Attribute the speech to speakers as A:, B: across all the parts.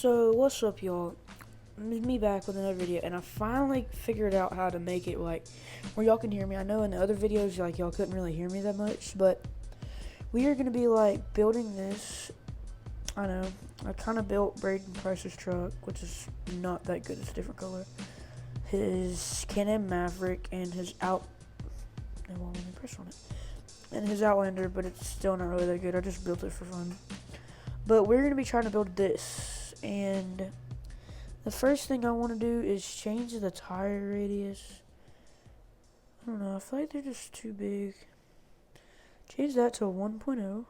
A: So, what's up, y'all? It's me back with another video, and I finally figured out how to make it like where y'all can hear me. I know in the other videos, like y'all couldn't really hear me that much, but we are gonna be like building this. I know I kind of built Braden Price's truck, which is not that good. It's a different color. His Can-Am Maverick and his No, well, let me press on it. And his Outlander, but it's still not really that good. I just built it for fun. But we're gonna be trying to build this, and the first thing I want to do is change the tire radius. I don't know, I feel like they're just too big. Change that to a 1.0.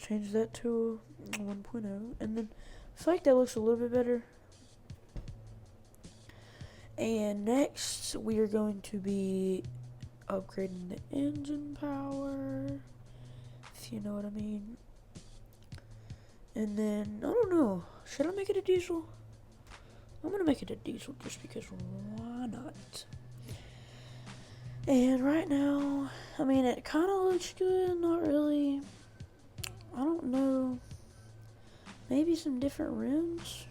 A: Change that to a 1.0. And then I feel like that looks a little bit better. And next, we are going to be upgrading the engine power, if you know what I mean. And then, I don't know, should I make it a diesel? I'm gonna make it a diesel just because why not? And right now, I mean, it kind of looks good, not really. I don't know, maybe some different rims?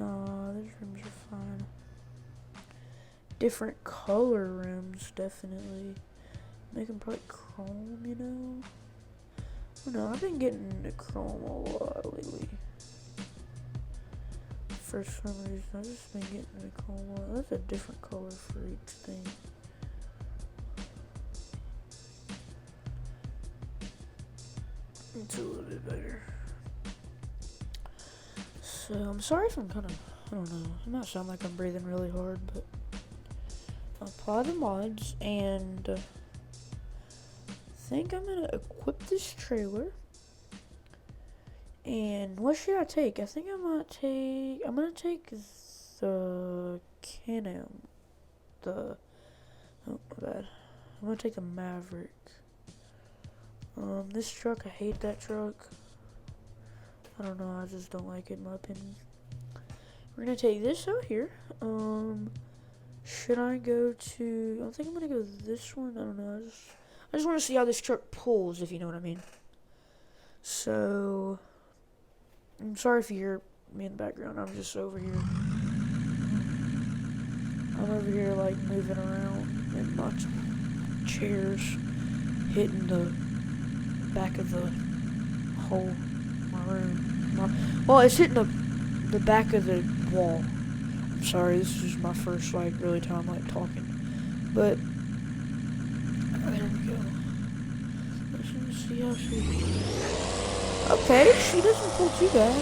A: Nah, those rims are fine. Different color rims, definitely. Make them probably chrome, you know? No, I've been getting into chrome a lot lately. For some reason, I've just been getting into chrome a lot. That's a different color for each thing. It's a little bit better. So, I'm sorry if I'm kind of, I don't know, it might sound like I'm breathing really hard, but apply the mods, and I think I'm gonna equip this trailer. And what should I take? I think I'm gonna take the Can-Am. Oh, my bad. I'm gonna take the Maverick. This truck, I hate that truck. I don't know, I just don't like it in my opinion. We're gonna take this out here. Should I go to, I think I'm gonna go this one. I don't know, I just want to see how this truck pulls, if you know what I mean. So, I'm sorry if you hear me in the background. I'm just over here. I'm over here like moving around in my chairs, hitting the back of the hole, my room. Well, it's hitting the back of the wall. I'm sorry, this is my first like really time like talking, but there we go. Let's see how she. Okay, she doesn't pull too bad.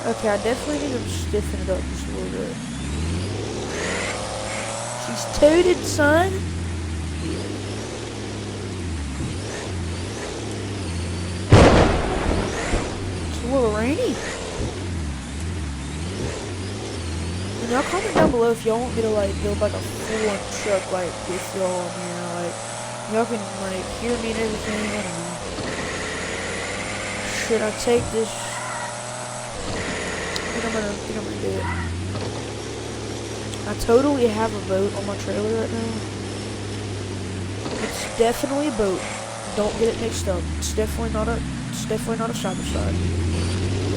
A: Okay, I definitely need to stiffen it up just a little bit. She's tooted, son. It's a little rainy. And y'all comment down below if y'all want me to like build like a full-on truck like with y'all, you know, like y'all can like hear me and everything. I don't know. Should I take this? I think I'm gonna do it. I totally have a boat on my trailer right now. It's definitely a boat. Don't get it mixed up. It's definitely not a side by side.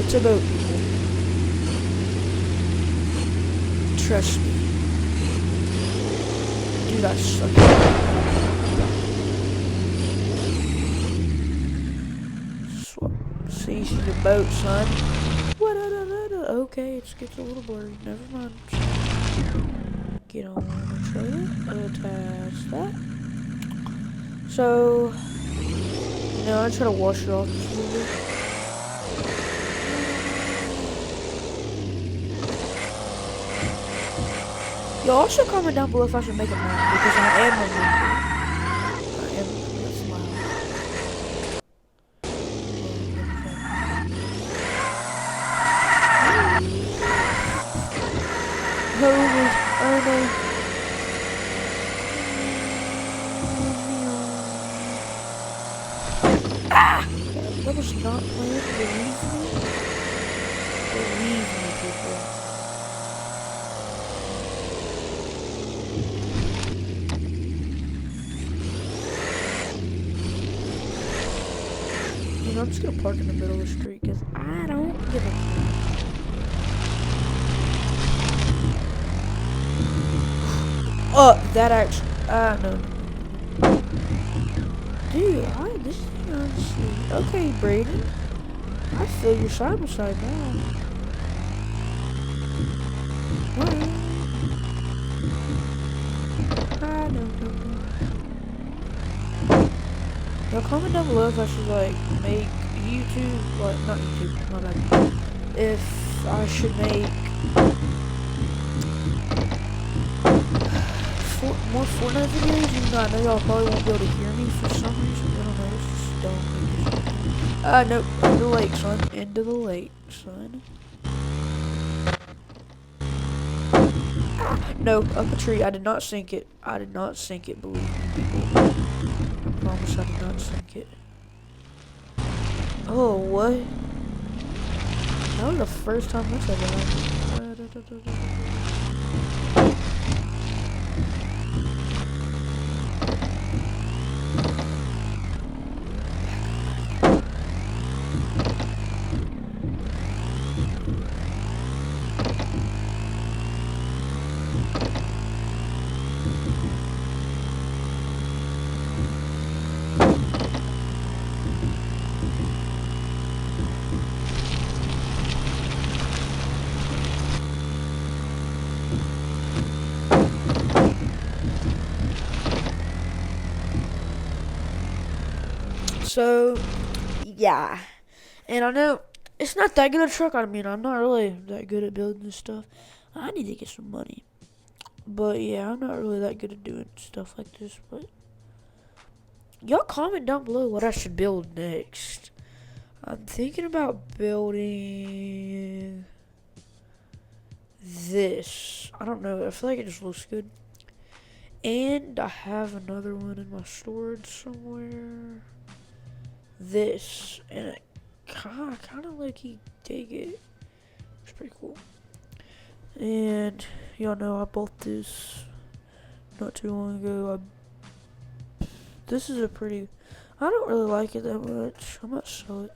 A: It's a boat, people. Trust me. Dude, I suck at it. See, she's a boat, son. What? Okay, it gets a little blurry. Never mind. Get on the trailer. Attach that. So, I try to wash it off just a little bit. Y'all also comment down below if I should make a map, because I am a member. That's loud. That was not planned, believe me. Believe me, people. honest, I'm just gonna park in the middle of the street because I don't give a. That actually, no. Dude, this thing honestly. Okay, Brayden. I feel your side by side now. What? I don't know. Now comment down below if I should like make YouTube, like not YouTube, my bad. If I should make more Fortnite videos, even though I know y'all probably won't be able to hear me for some reason. I don't know, it's just dumb. Nope, into the lake, son. Into the lake, son. No, up a tree. I did not sink it. I did not sink it, believe me, people. I promise I did not sink it. Oh, what? That was the first time this ever happened. So, yeah. And I know it's not that good a truck. I mean, I'm not really that good at building this stuff. I need to get some money. But yeah, I'm not really that good at doing stuff like this. But y'all comment down below what I should build next. I'm thinking about building this. I don't know. I feel like it just looks good. And I have another one in my storage somewhere. This. And I kind of like he dig it. It's pretty cool. And y'all know I bought this not too long ago. This is a pretty. I don't really like it that much. I might sell it.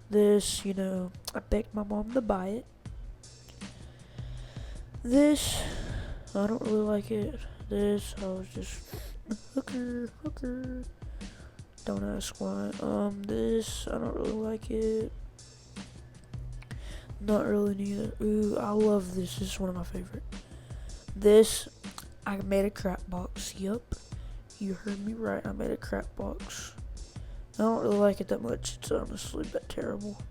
A: This, you know, I begged my mom to buy it. This, I don't really like it. This, I was just hooker. Don't ask why. This, I don't really like it. Not really neither. Ooh, I love this. This is one of my favorite. This, I made a crap box. Yup. You heard me right. I made a crap box. I don't really like it that much. It's honestly that terrible.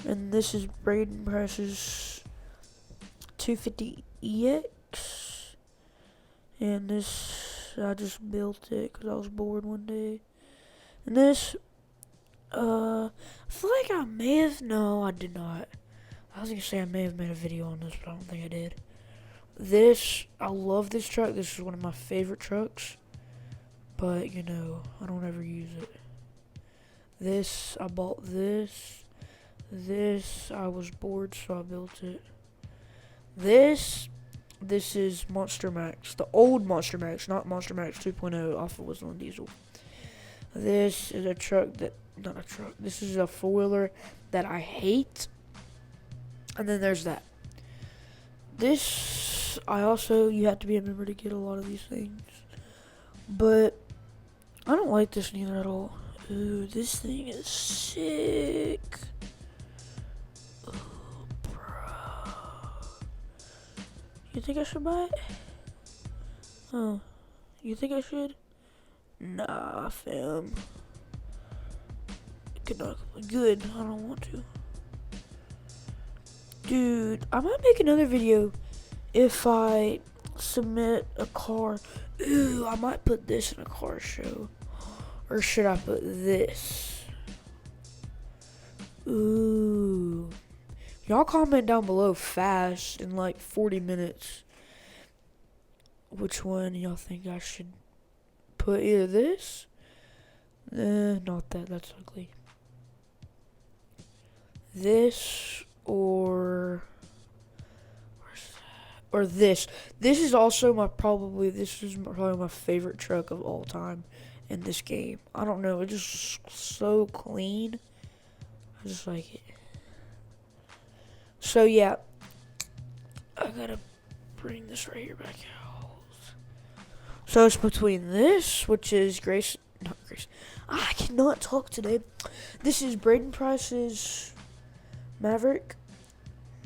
A: And this is Brayden Price's 250EX. And this, I just built it because I was bored one day. And this, I feel like I may have, no, I did not. I was going to say I may have made a video on this, but I don't think I did. This, I love this truck. This is one of my favorite trucks. But, you know, I don't ever use it. This, I bought this. This, I was bored, so I built it. This is Monster Max. The old Monster Max, not Monster Max 2.0 off of Whistling Diesel. This is a truck that, not a truck, this is a four-wheeler that I hate. And then there's that. This, you have to be a member to get a lot of these things. But, I don't like this neither at all. Ooh, this thing is sick. Oh, bro. You think I should buy it? Huh. You think I should? Nah, fam. Good, I don't want to. Dude, I might make another video if I submit a car. Ooh, I might put this in a car show. Or should I put this? Ooh. Y'all comment down below fast in like 40 minutes. Which one y'all think I should put? Either this? Not that. That's ugly. This or this. This is probably my favorite truck of all time in this game. I don't know. It's just so clean. I just like it. So yeah, I gotta bring this right here back out. So it's between this, which is not Grace. I cannot talk today. This is Braden Price's Maverick,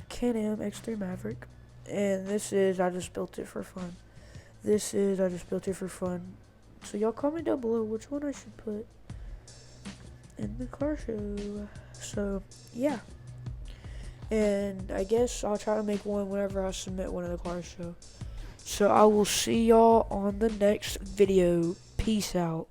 A: Can-Am X3 Maverick, and this is I just built it for fun. This is I just built it for fun. So y'all comment down below which one I should put in the car show. So yeah, and I guess I'll try to make one whenever I submit one of the car show. So I will see y'all on the next video. Peace out.